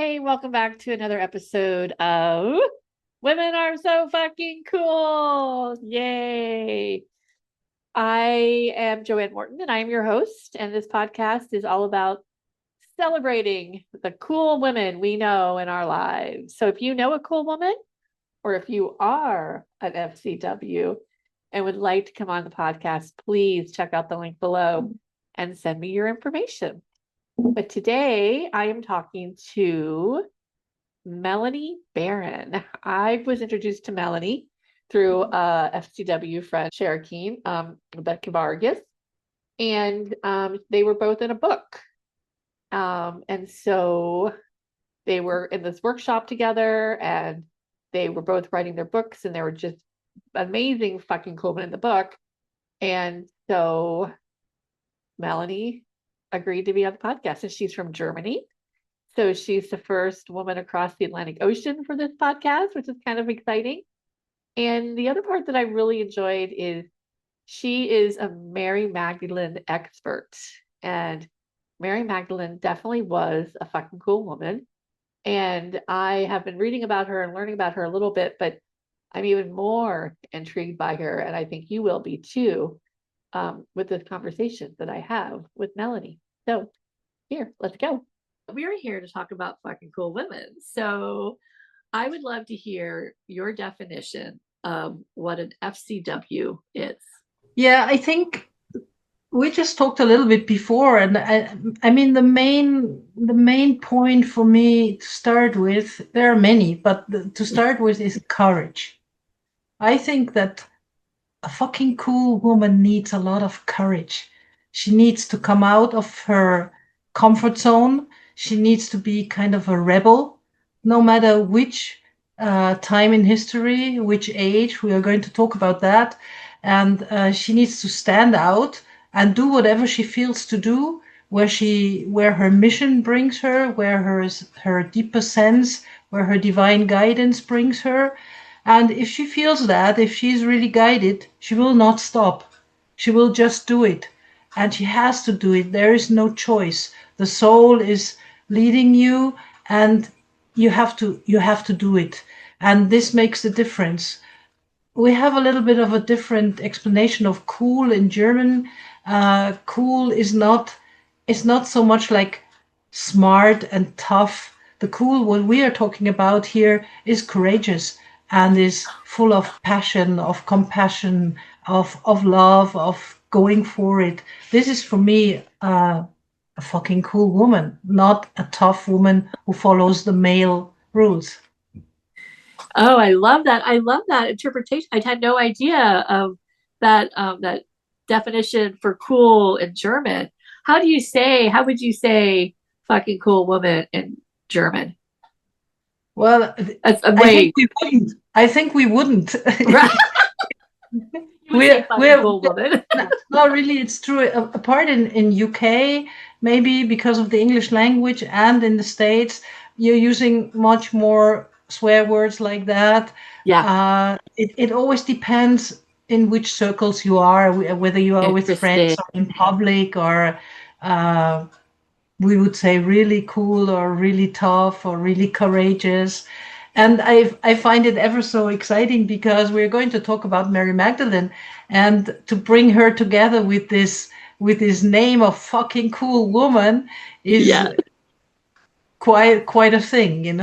Hey, welcome back to another episode of Women Are So Fucking Cool. Yay. I am Joanne Morton and I am your host. And this podcast is all about celebrating the cool women we know in our lives. So if you know a cool woman or if you are an FCW and would like to come on the podcast, please check out the link below and send me your information. But today I am talking to Melanie Baron. I was introduced to Melanie through FCW friend Cherokee, Rebecca Vargas, and they were both in a book. And so they were in this workshop together and they were both writing their books and they were just amazing fucking cool men in the book. And so Melanie agreed to be on the podcast, and she's from Germany. So she's the first woman across the Atlantic Ocean for this podcast, which is kind of exciting. And the other part that I really enjoyed is she is a Mary Magdalene expert. And Mary Magdalene definitely was a fucking cool woman. And I have been reading about her and learning about her a little bit, but I'm even more intrigued by her. And I think you will be too, with this conversation that I have with Melanie. So here, let's go. We are here to talk about fucking cool women. So I would love to hear your definition of what an FCW is. Yeah, I think we just talked a little bit before, and I mean the main point for me to start with, there are many, but to start with is courage. I think that a fucking cool woman needs a lot of courage. She needs to come out of her comfort zone. She needs to be kind of a rebel, no matter which time in history, which age. We are going to talk about that. And she needs to stand out and do whatever she feels to do, where her mission brings her, where her deeper sense, where her divine guidance brings her. And if she feels that, if she's really guided, she will not stop. She will just do it. And she has to do it. There is no choice. The soul is leading you and you have to do it. And this makes the difference. We have a little bit of a different explanation of cool in German. Cool is not so much like smart and tough. The cool, what we are talking about here, is courageous and is full of passion, of compassion, of love, of going for it. This is for me a fucking cool woman, not a tough woman who follows the male rules. Oh, I love that. I love that interpretation. I had no idea of that definition for cool in German. How would you say fucking cool woman in German? Well, That's a I think wait. we wouldn't. I think we wouldn't. Right. You would say fucking We're cool woman. not really. It's true. Apart in UK, maybe because of the English language, and in the States, you're using much more swear words like that. Yeah, It always depends in which circles you are, whether you are with friends interesting. or in public, or uh, we would say really cool or really tough or really courageous. And I find it ever so exciting because we're going to talk about Mary Magdalene, and to bring her together with this name of fucking cool woman is Yeah. quite a thing.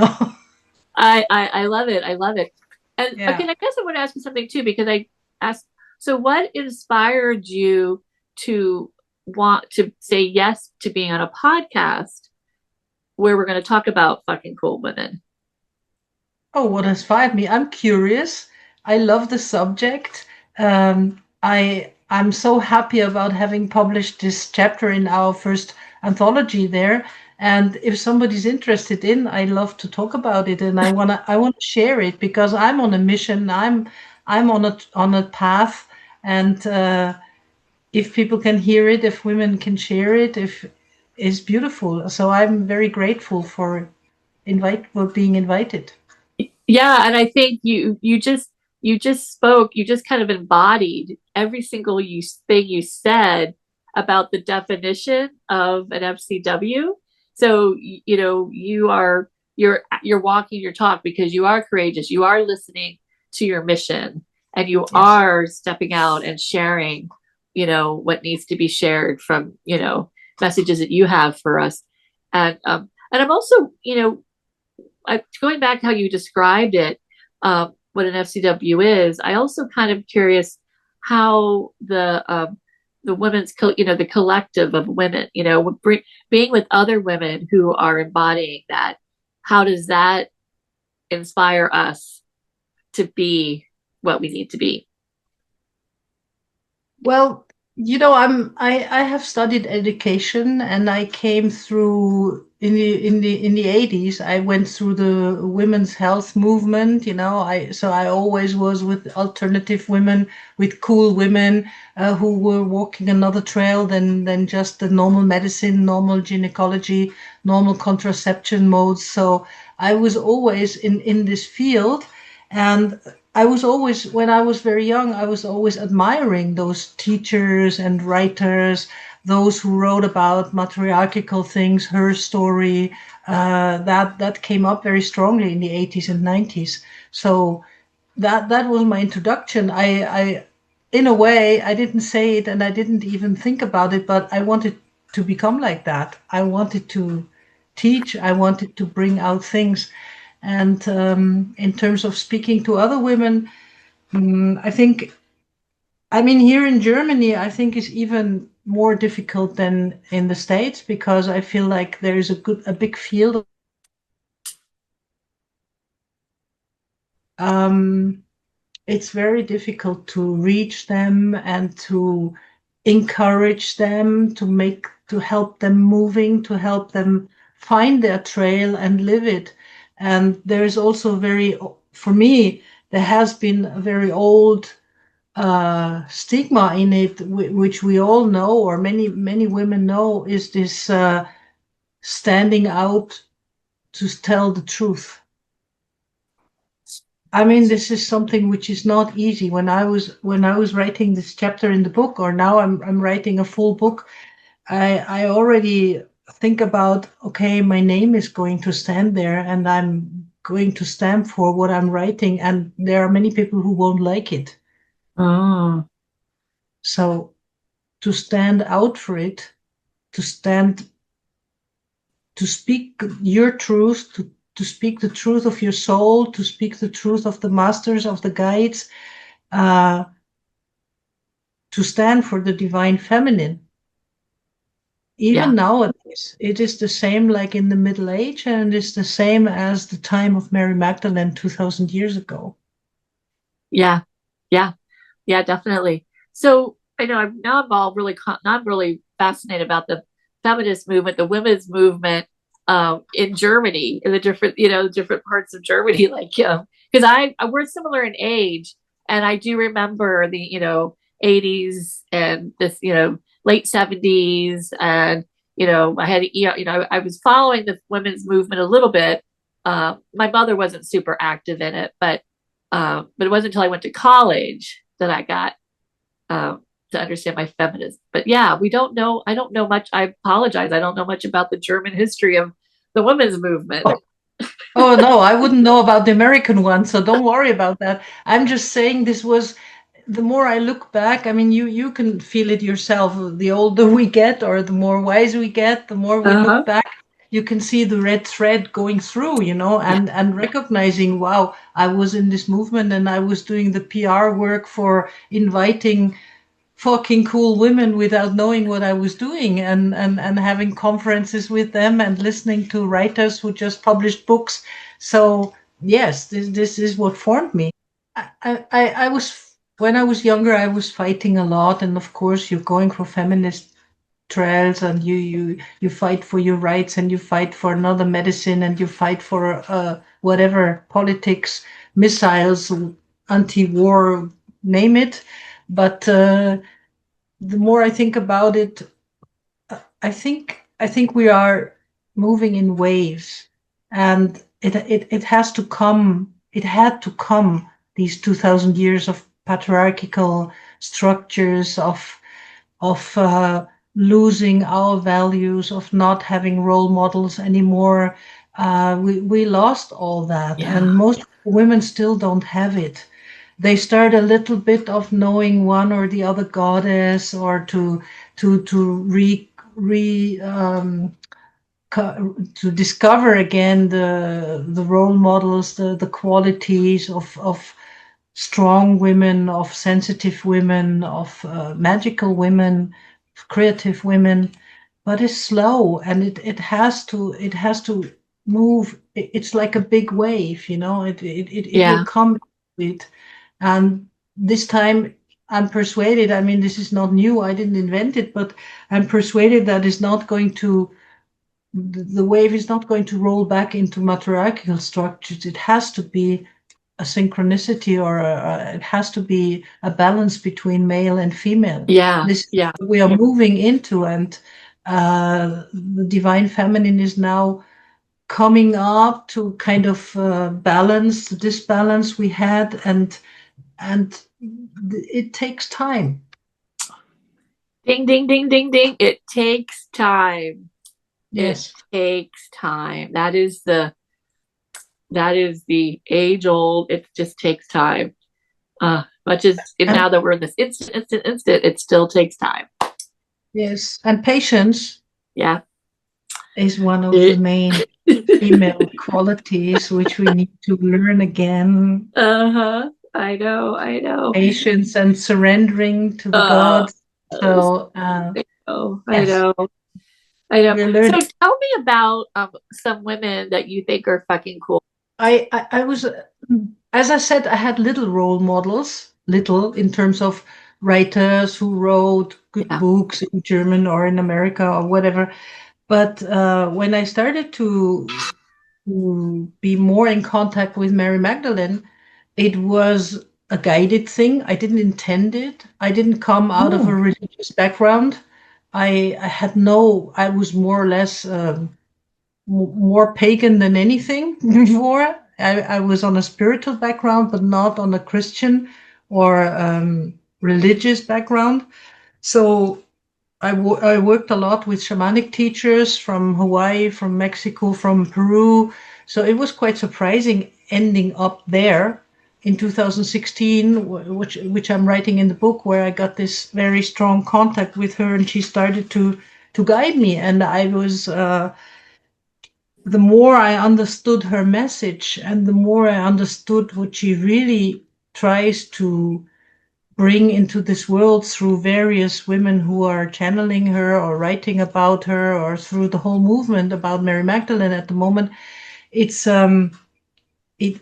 I love it. I love it. And Yeah. okay, I guess I want to ask you something too, because I asked, so what inspired you to want to say yes to being on a podcast where we're going to talk about fucking cool women? Oh, what inspired me? I'm curious. I love the subject. I'm so happy about having published this chapter in our first anthology there. And if somebody's interested in, I love to talk about it, and I wanna share it because I'm on a mission. I'm on a path, and if people can hear it, if women can share it, if it's beautiful. So I'm very grateful for being invited. Yeah, and I think you just kind of embodied every single thing you said about the definition of an FCW. So you know you're walking your talk because you are courageous. You are listening to your mission, and you Yes. are stepping out and sharing, what needs to be shared from, messages that you have for us. And I'm also, going back to how you described it, what an FCW is. I also kind of curious how the women's, the collective of women, being with other women who are embodying that. How does that inspire us to be what we need to be? Well, I have studied education, and I came through in the 80s. I went through the women's health movement. I always was with alternative women, with cool women who were walking another trail than just the normal medicine, normal gynecology, normal contraception modes. So I was always in this field. And I was always, when I was very young, I was always admiring those teachers and writers, those who wrote about matriarchal things, her story, that came up very strongly in the 80s and 90s. So that was my introduction. I in a way, I didn't say it and I didn't even think about it, but I wanted to become like that. I wanted to teach. I wanted to bring out things. And in terms of speaking to other women, I think, I mean, here in Germany, I think is even more difficult than in the States, because I feel like there is a big field. Um, it's very difficult to reach them and to encourage them, to help them moving, to help them find their trail and live it. And there is also for me, there has been a very old stigma in it, which we all know, or many women know, is this standing out to tell the truth. I mean, this is something which is not easy. When I was writing this chapter in the book, or now I'm writing a full book, I already think about, okay, my name is going to stand there, and I'm going to stand for what I'm writing, and there are many people who won't like it. Oh, So to stand out for it, to stand, to speak your truth, to speak the truth of your soul, to speak the truth of the masters, of the guides, uh, to stand for the divine feminine. yeah, Even nowadays, it is the same like in the Middle Age, and it's the same as the time of Mary Magdalene 2000 years ago. yeah, yeah, yeah, definitely. So I know I'm all really now I'm really fascinated about the feminist movement, the women's movement in Germany, in the different different parts of Germany, like because we're similar in age, and I do remember the 80s and this late 70s, and I had I was following the women's movement a little bit. My mother wasn't super active in it, but it wasn't until I went to college that I got to understand my feminism. But yeah, we don't know. I don't know much. I apologize. I don't know much about the German history of the women's movement. Oh, oh no, I wouldn't know about the American one, so don't worry about that. I'm just saying this was, the more I look back, I mean, you can feel it yourself. The older we get, or the more wise we get, the more we Uh-huh. look back, you can see the red thread going through, Yeah. and recognizing, wow, I was in this movement, and I was doing the PR work for inviting fucking cool women without knowing what I was doing, and having conferences with them and listening to writers who just published books. So yes, this is what formed me. I was, when I was younger, I was fighting a lot, and of course you're going for feminist trails, and you fight for your rights, and you fight for another medicine, and you fight for whatever politics, missiles, anti-war, name it. But the more I think about it, I think we are moving in waves, and it has to come. It had to come. These 2,000 years of patriarchal structures, of losing our values, of not having role models anymore, we lost all that, Yeah. and most women still don't have it. They start a little bit of knowing one or the other goddess, or to re to discover again the role models, the qualities of strong women, of sensitive women, of magical women, creative women. But it's slow, and it has to move. It's like a big wave, it will Yeah. come with it. And this time I'm persuaded, I mean, this is not new, I didn't invent it, but I'm persuaded that it's not going to the wave is not going to roll back into matriarchal structures. It has to be a synchronicity, or it has to be a balance between male and female. Yeah. This is Yeah. what we are moving into, and the divine feminine is now coming up to kind of balance the disbalance we had, and it takes time. Ding, ding, ding, ding, ding. It takes time. Yes. It takes time. That is the age old. It just takes time. Much as And now that we're in this instant, it still takes time. yes, and patience Yeah. is one of the main female qualities which we need to learn again. Uh-huh. I know. Patience and surrendering to the Uh, gods. So I know. I yes, know. I know. we're So learning. tell me about some women that you think are fucking cool. I was, as I said, I had little role models, little in terms of writers who wrote good Yeah. books in German or in America or whatever. But when I started to be more in contact with Mary Magdalene, it was a guided thing. I didn't intend it. I didn't come out of a religious background. I had I was more or less more pagan than anything before. I was on a spiritual background, but not on a Christian or religious background. So I worked a lot with shamanic teachers from Hawaii, from Mexico, from Peru. So it was quite surprising ending up there in 2016, which I'm writing in the book, where I got this very strong contact with her, and she started to guide me. And I was the more I understood her message, and the more I understood what she really tries to bring into this world through various women who are channeling her or writing about her, or through the whole movement about Mary Magdalene at the moment, it's it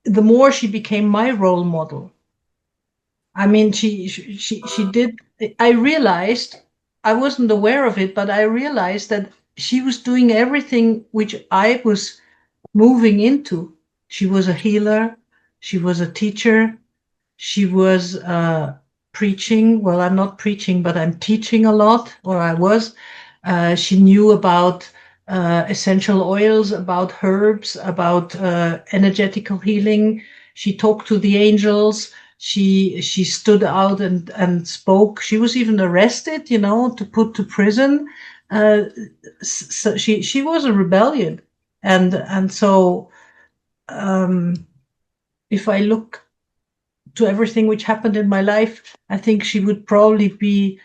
the more she became my role model. I mean, she did. I realized, I wasn't aware of it, but I realized that she was doing everything which I was moving into. She was a healer, she was a teacher, she was preaching. Well, I'm not preaching, but I'm teaching a lot, or I was. She knew about essential oils, about herbs, about energetical healing. She talked to the angels. She stood out and spoke. She was even arrested, to put to prison. Uh, so she was a rebellion, and so if I look to everything which happened in my life, I think she would probably be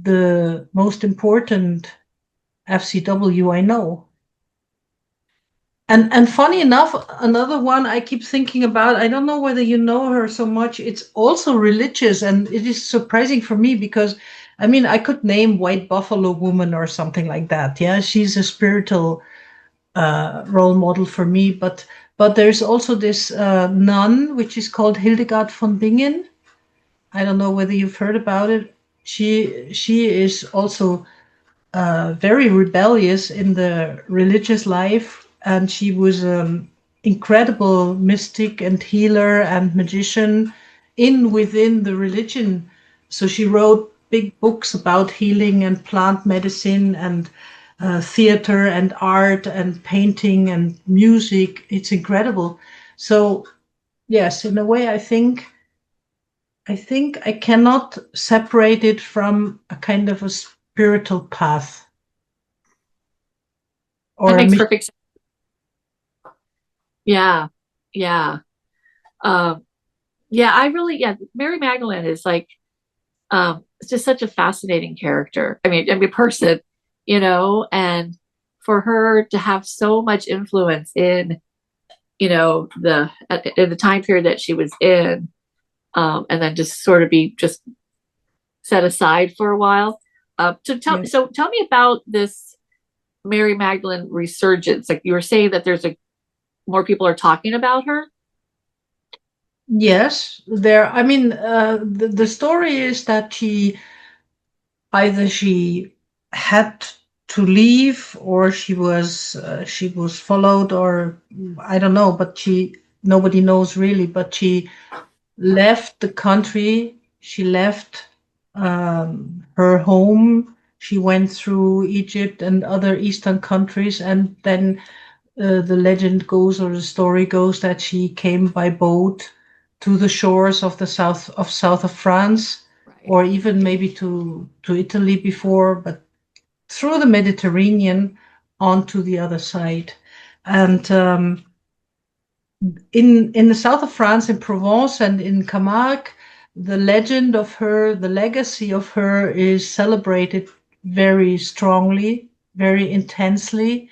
the most important FCW I know. And funny enough, another one I keep thinking about, I don't know whether you know her so much, it's also religious, and it is surprising for me because, I mean, I could name White Buffalo Woman or something like that. Yeah, she's a spiritual role model for me, but there's also this nun, which is called Hildegard von Bingen. I don't know whether you've heard about it. She is also very rebellious in the religious life, and she was an incredible mystic and healer and magician within the religion. So she wrote big books about healing and plant medicine and theater and art and painting and music. It's incredible. So yes, in a way, I think I cannot separate it from a kind of a spiritual path That or a makes mission. perfect sense. Yeah. Yeah. Um, yeah, Mary Magdalene is like, it's just such a fascinating character. I mean, person, and for her to have so much influence in, in the time period that she was in, and then just sort of be just set aside for a while. Yeah. So tell me about this Mary Magdalene resurgence. Like you were saying that there's a more people are talking about her. Yes, there. I mean, the story is that either she had to leave or she was followed, or I don't know, but she nobody knows really, but she left the country. She left her home. She went through Egypt and other Eastern countries, and then the legend goes, or the story goes, that she came by boat to the shores of the south of France, Right. or even maybe to Italy before, but through the Mediterranean onto the other side. And in the south of France, in Provence and in Camargue, the legend of her, the legacy of her, is celebrated very strongly, very intensely.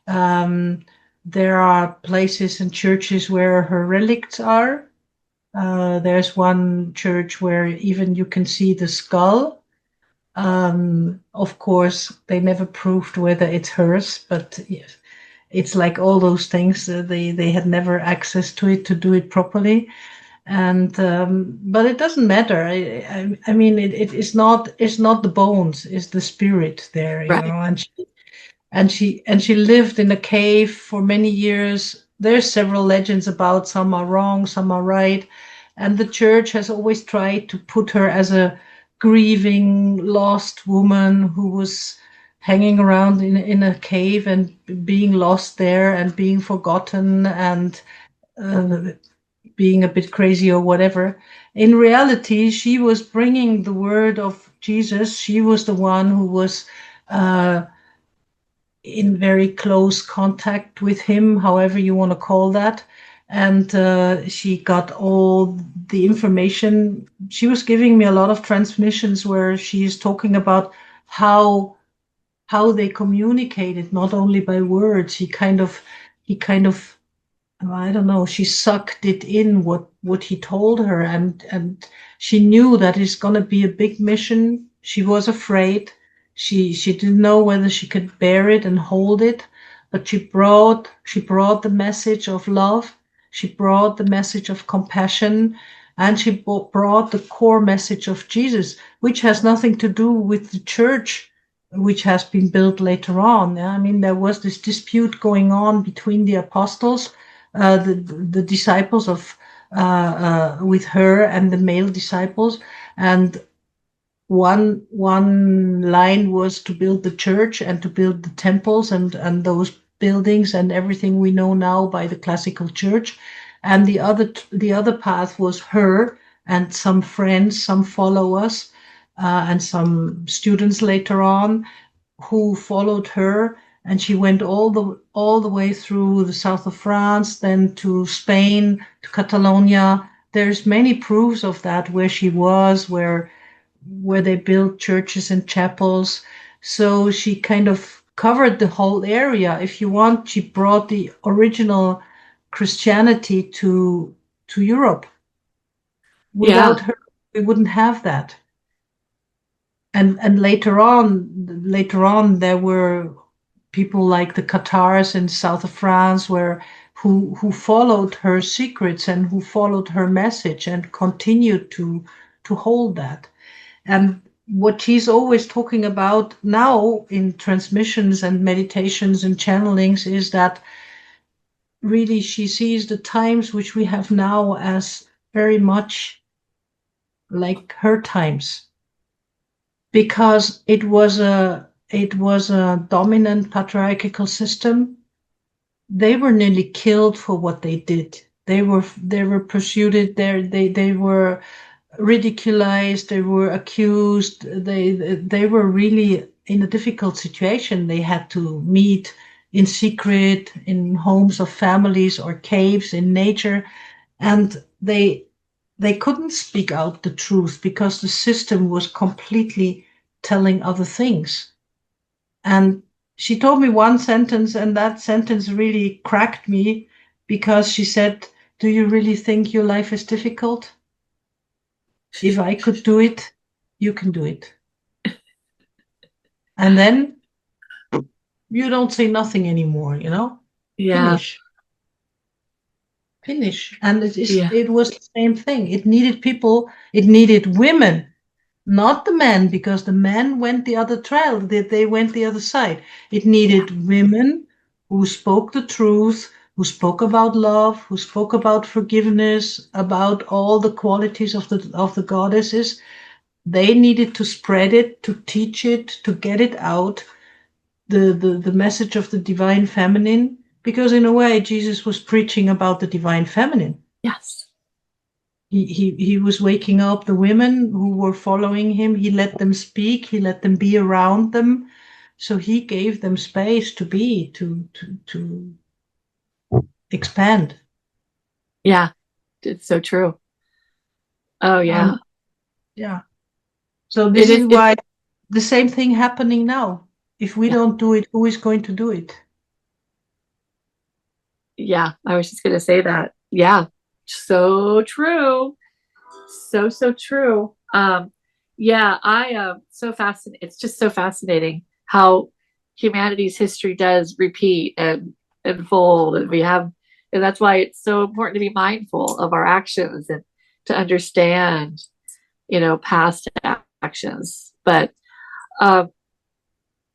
um, there are places and churches where her relics are. There's one church where even you can see the skull. Of course, they never proved whether it's hers, but yes, it's like all those things. They had never access to it to do it properly, and but it doesn't matter. I mean, it is not. It's not the bones. It's the spirit there, Right. and she lived in a cave for many years. There's several legends about, some are wrong, some are right, and the church has always tried to put her as a grieving lost woman who was hanging around in a cave and being lost there and being forgotten and uh, being a bit crazy or whatever. In reality, she was bringing the word of Jesus. She was the one who was uh, in very close contact with him, however you want to call that. And she got all the information. She was giving me a lot of transmissions where she is talking about how they communicated, not only by words. He kind of I don't know, she sucked it in, what he told her, and she knew that it's going to be a big mission. She was afraid. She didn't know whether she could bear it and hold it, but she brought the message of love. She brought the message of compassion, and she brought the core message of Jesus, which has nothing to do with the church which has been built later on. I mean, there was this dispute going on between the apostles, the disciples of with her and the male disciples, and one line was to build the church and to build the temples and those buildings and everything we know now by the classical church, and the other path was her and some friends, some followers, and some students later on who followed her, and she went all the way through the south of France, then to Spain, to Catalonia. There's many proofs of that, where she was, where they built churches and chapels. So she kind of covered the whole area. If you want, she brought the original Christianity to Europe. Yeah. Without her, we wouldn't have that. And later on there were people like the Catars in south of France, who followed her secrets and who followed her message and continued to hold that. And what she's always talking about now in transmissions and meditations and channelings is that really she sees the times which we have now as very much like her times, because it was a dominant patriarchal system. They were nearly killed for what they did. They were pursued. They were ridiculized. They were accused. They were really in a difficult situation. They had to meet in secret, in homes of families or caves in nature. And they couldn't speak out the truth because the system was completely telling other things. And she told me one sentence, and that sentence really cracked me, because she said, "Do you really think your life is difficult? If I could do it, you can do it." And then you don't say nothing anymore, Yeah. Finish. Finish. And Yeah. it was the same thing. It needed people, it needed women, not the men, because the men went the other trail, they went the other side. It needed women who spoke the truth, who spoke about love, who spoke about forgiveness, about all the qualities of the goddesses. They needed to spread it, to teach it, to get it out, the message of the divine feminine, because in a way Jesus was preaching about the divine feminine. Yes. He was waking up the women who were following him. He let them speak. He let them be around them. So he gave them space to be, to expand. Yeah. It's so true. Oh yeah. Yeah. So It this is is why the same thing happening now. If we yeah. don't do it, who is going to do it? Yeah. I was just gonna say that. Yeah. So true. So true. Yeah, I am so fascinated. It's just so fascinating how humanity's history does repeat and unfold, and that's why it's so important to be mindful of our actions and to understand, past actions. But um,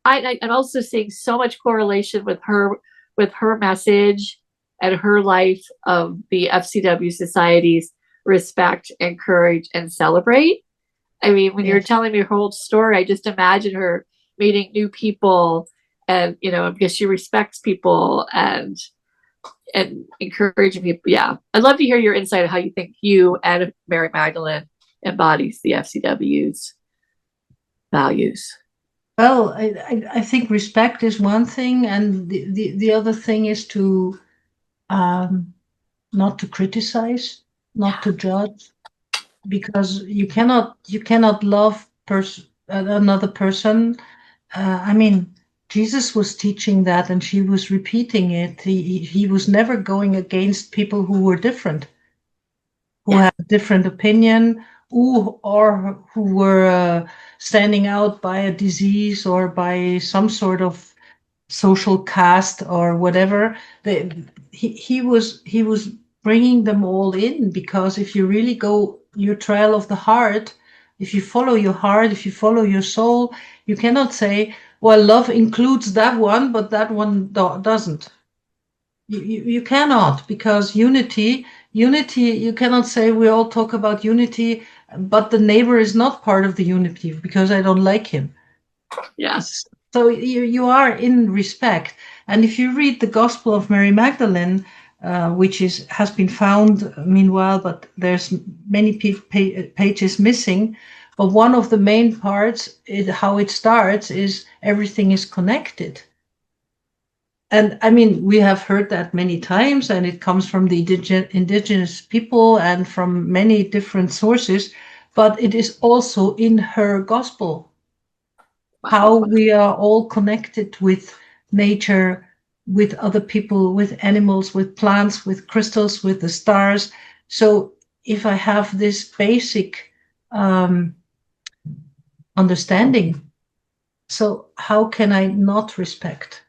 I'm also seeing so much correlation with her message and her life of the FCW societies respect, encourage, and celebrate. I mean, when you're Yes. telling me her whole story, I just imagine her meeting new people and, because she respects people and encouraging people. Yeah. I'd love to hear your insight on how you think you and Mary Magdalene embodies the FCW's values. Well, I think respect is one thing, and the other thing is to um, not to criticize, not to judge, because you cannot love another person. I mean, Jesus was teaching that, and she was repeating it. He was never going against people who were different, who Yeah. had a different opinion, or who were standing out by a disease or by some sort of social caste or whatever. He was bringing them all in, because if you really go your trail of the heart, if you follow your heart, if you follow your soul, you cannot say, well, love includes that one, but that one doesn't. You cannot, because unity, you cannot say we all talk about unity, but the neighbor is not part of the unity because I don't like him. Yeah. So you are in respect. And if you read the Gospel of Mary Magdalene, which has been found meanwhile, but there's many pages missing. But one of the main parts, how it starts, is everything is connected. And I mean, we have heard that many times, and it comes from the indigenous people and from many different sources, but it is also in her gospel, how Wow. we are all connected with nature, with other people, with animals, with plants, with crystals, with the stars. So if I have this basic um, understanding, so how can I not respect?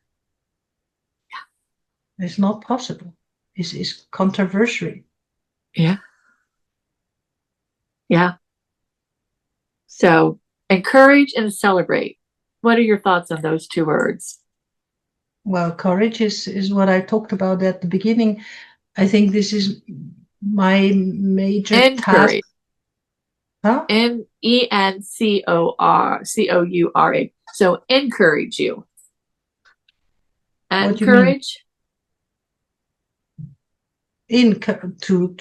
It's not possible. It's controversial. Yeah. Yeah. So encourage and celebrate. What are your thoughts on those two words? Well, courage is what I talked about at the beginning. I think this is my major task. Encourage. Huh? Encourcoura. So encourage you. What do you mean? Encourage. To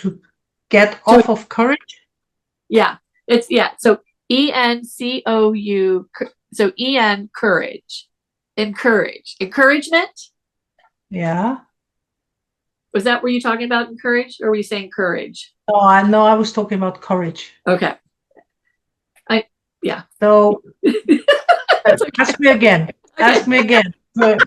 get So off of courage? yeah, So ENCOU. So EN courage. Encourage. Encouragement. Yeah. Was that, were you talking about encourage, or were you saying courage? Oh, I know I was talking about courage. Okay. Yeah. So Okay. ask me again. Okay. Ask me again. So,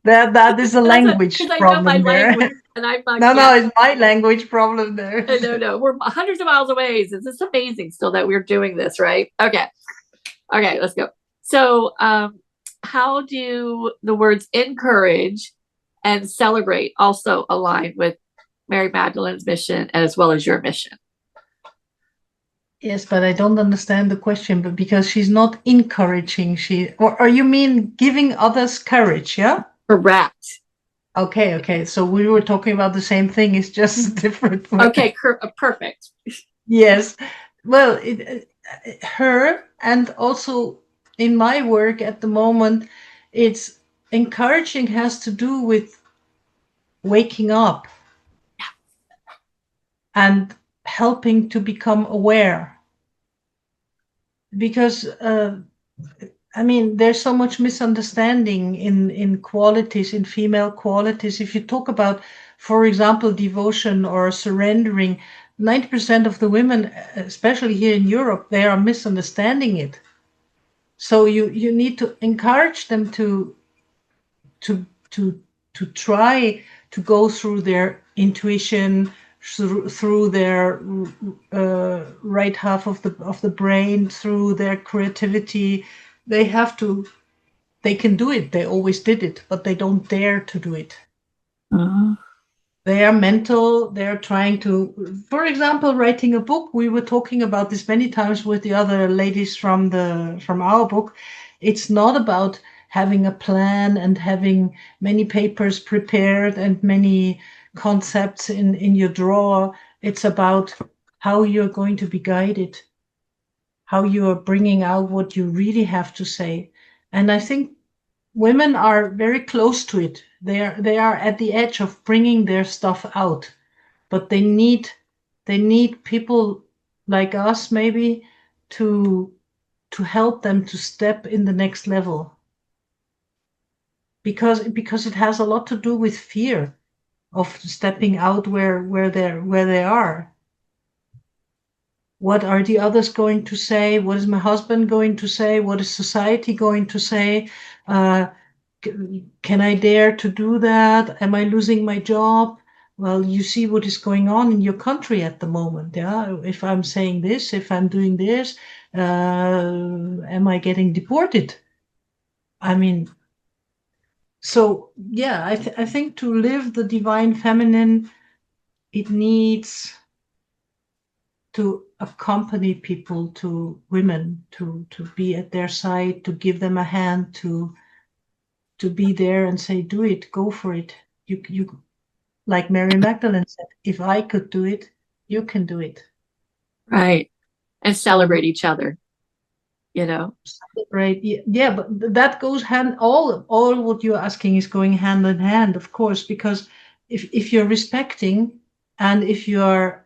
that is a Because language I know my problem there. language and I'm not, No, yeah. no, it's my language problem there. No. We're hundreds of miles away. This is amazing still that we're doing this, right? Okay. Okay, let's go. So, how do the words encourage and celebrate also align with Mary Magdalene's mission as well as your mission? Yes, but I don't understand the question, but because she's not encouraging, or you mean giving others courage, yeah? Correct. Okay. So we were talking about the same thing, it's just a different way. Okay, perfect. Yes. Well, her, and also in my work at the moment, it's encouraging has to do with waking up and helping to become aware. Because I mean, there's so much misunderstanding in qualities, in female qualities. If you talk about, for example, devotion or surrendering, 90% of the women, especially here in Europe, they are misunderstanding it. So you need to encourage them to to to try to go through their intuition, through their right half of the brain, through their creativity. They have to. They can do it. They always did it, but they don't dare to do it. Uh, They are mental. They're trying to, for example, writing a book. We were talking about this many times with the other ladies from our book. It's not about having a plan and having many papers prepared and many concepts in your drawer. It's about how you're going to be guided, how you are bringing out what you really have to say. And I think women are very close to it. They are at the edge of bringing their stuff out, but they need people like us maybe to help them to step in the next level, because it has a lot to do with fear of stepping out where they are. What are the others going to say? What is my husband going to say? What is society going to say? Uh, can I dare to do that? Am I losing my job? Well, you see what is going on in your country at the moment. Yeah, if I'm saying this, if I'm doing this, am I getting deported? I mean, so yeah, I think to live the divine feminine, it needs to accompany people, to women, to be at their side, to give them a hand, to be there and say, do it, go for it. You like Mary Magdalene said, if I could do it, you can do it. right. And So celebrate each other, you know? celebrate, yeah, but that goes hand, all what you're asking is going hand in hand, of course, because if you're respecting, and if you're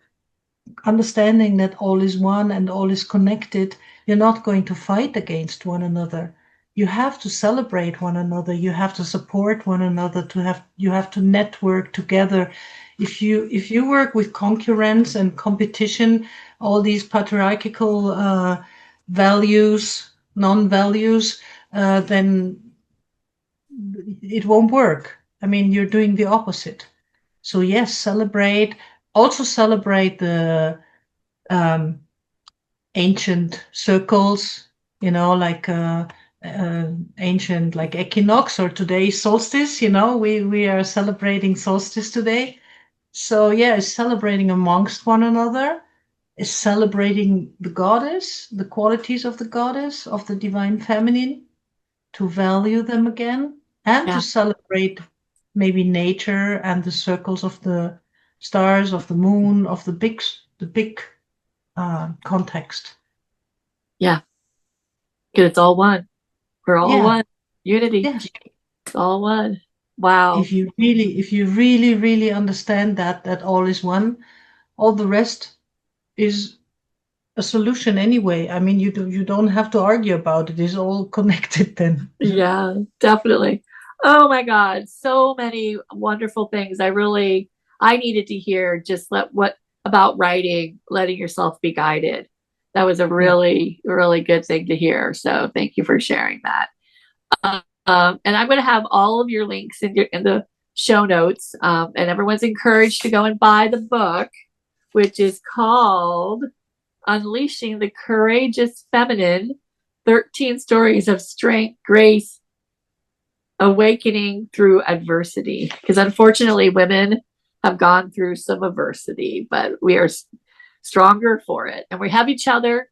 understanding that all is one and all is connected, you're not going to fight against one another. You have to celebrate one another. You have to support one another. You have to network together. If you work with concurrence and competition, all these patriarchal values, non-values, then it won't work. I mean, you're doing the opposite. So yes, celebrate. Also celebrate the ancient circles, like ancient like equinox, or today's solstice. We are celebrating solstice today. So yeah, it's celebrating amongst one another. It's celebrating the goddess, the qualities of the goddess, of the divine feminine, to value them again, and to Yeah. celebrate maybe nature and the circles of the stars, of the moon, of the big context. Yeah. Because it's all one. We're all Yeah, one. Unity. yes. It's all one. Wow. If you really, really understand that all is one, all the rest is a solution anyway. I mean, you don't have to argue about it. It's all connected then. Yeah, definitely. Oh my God, so many wonderful things. I needed to hear just what about writing, letting yourself be guided. That was a Yeah. really, really good thing to hear. So thank you for sharing that. And I'm going to have all of your links in the show notes. And everyone's encouraged to go and buy the book, which is called Unleashing the Courageous Feminine: 13 Stories of Strength, Grace, Awakening Through Adversity. Because unfortunately, women have gone through some adversity, but we are stronger for it. And we have each other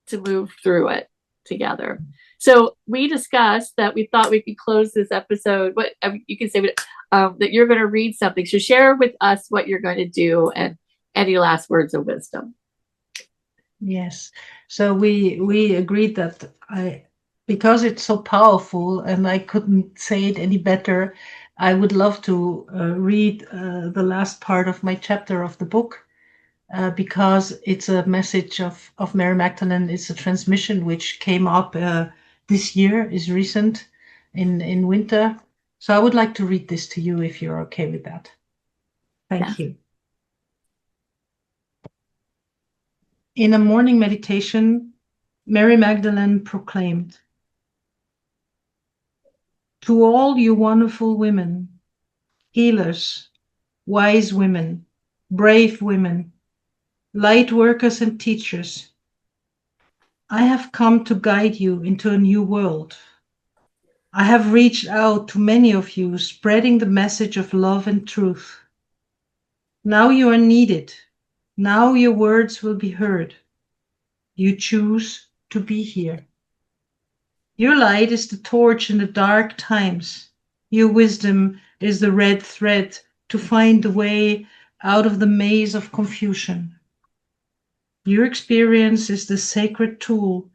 to move through it together. So we discussed that we thought we could close this episode. What you can say that you're going to read something. So share with us what you're going to do and any last words of wisdom. Yes. So we agreed that because it's so powerful and I couldn't say it any better, I would love to read the last part of my chapter of the book. Because it's a message of Mary Magdalene. It's a transmission which came up this year, is recent in winter. So I would like to read this to you if you're okay with that. Thank you. In a morning meditation, Mary Magdalene proclaimed, "To all you wonderful women, healers, wise women, brave women, light workers and teachers, I have come to guide you into a new world. I have reached out to many of you, spreading the message of love and truth. Now you are needed. Now your words will be heard. You choose to be here. Your light is the torch in the dark times. Your wisdom is the red thread to find the way out of the maze of confusion. Your experience is the sacred tool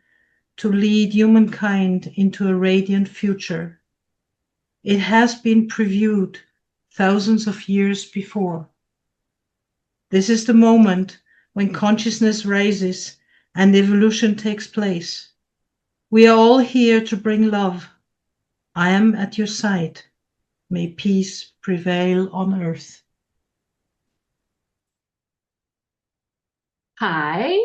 to lead humankind into a radiant future. It has been previewed thousands of years before. This is the moment when consciousness rises and evolution takes place. We are all here to bring love. I am at your side. May peace prevail on earth." Hi.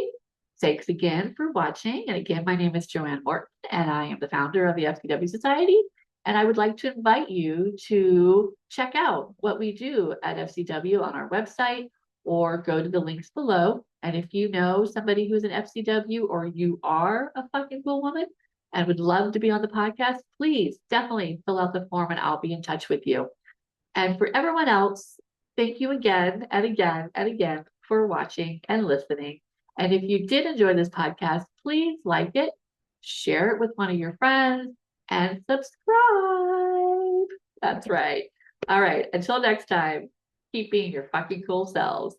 Thanks again for watching. And again, my name is Joanne Morton, and I am the founder of the FCW Society. And I would like to invite you to check out what we do at FCW on our website or go to the links below. And if you know somebody who's an FCW or you are a fucking cool woman and would love to be on the podcast, please definitely fill out the form and I'll be in touch with you. And for everyone else, thank you again and again and again for watching and listening. And if you did enjoy this podcast, please like it, share it with one of your friends, and subscribe. That's right. All right. Until next time, keep being your fucking cool selves.